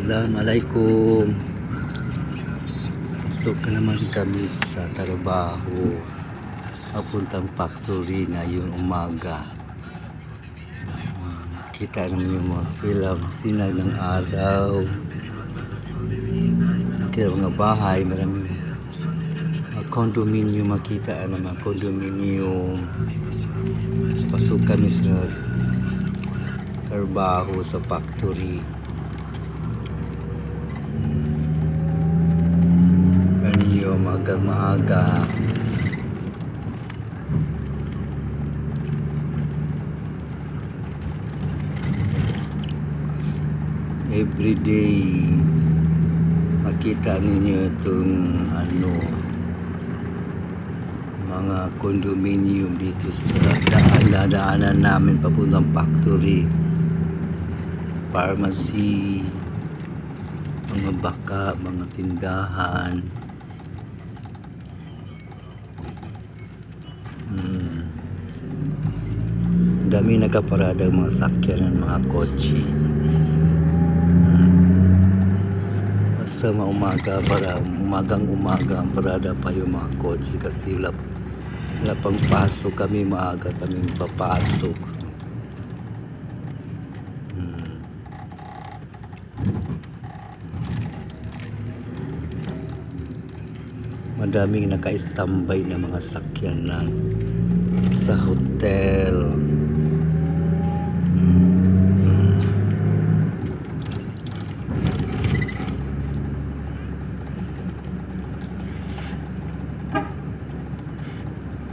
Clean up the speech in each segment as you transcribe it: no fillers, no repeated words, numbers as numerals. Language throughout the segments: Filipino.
Assalamualaikum. Pasok na naman kami sa trabaho. Papuntang factory ngayong umaga. Kita naman yung mga sinag ng araw. Kita mga bahay, maraming condominium, makita naman condominium. Pasok kami sa trabaho sa factory. Ganyo maaga. Everyday makita ninyo itong mga condominium dito sa daanan namin papuntang factory, pharmacy, mga baka, mga tindahan. Dami nakaparada mga sakyan ng mga kotse. Basta umagang ang parada pa yung mga kotse kasi wala pang pasok kami, maaga kaming papasok. Madaming naka-standby na mga sakyan na sa hotel.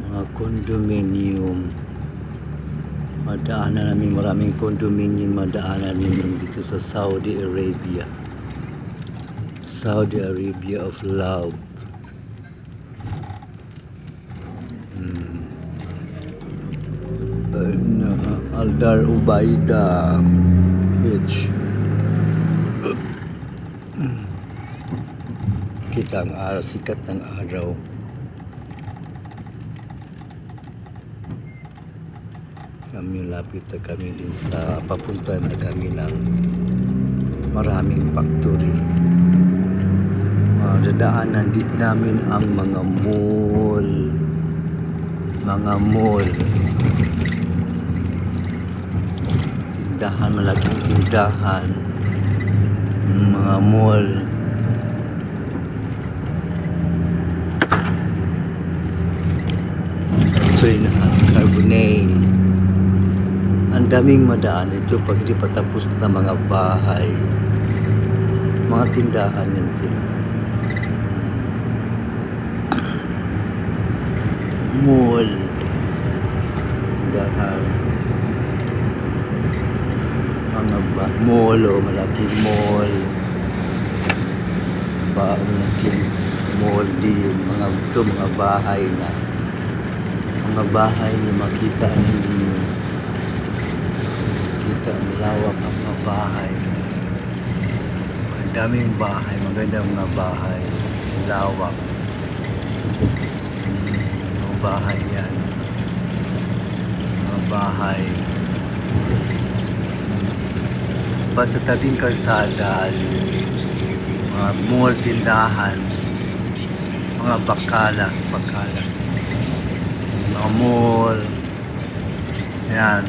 Mga condominium. Madaanan namin maraming condominium, madaanan namin dito sa Saudi Arabia. Saudi Arabia of love. Aldar Ubaida H. Kita ang araw, sikat ng araw. Lapit na kami din sa papunta na kami ng maraming factory. Dadaanan din namin ang mga mall, tindahan, malaking tindahan, mga mall. Carbonate. Ang daming madaan ito pag hindi patapos na mga bahay, mga tindahan yan sila. Mall, tindahan, mga mall o malaking mall, malaking mall din, mga bahay na makita ninyo. Kita malawak ang mga bahay. Ang daming bahay, magandang mga bahay, lawak. Mga bahay yan. Mga bahay. Sa tabing kalsada, mga mall, tindahan, mga bakala. Mga mall. Yan.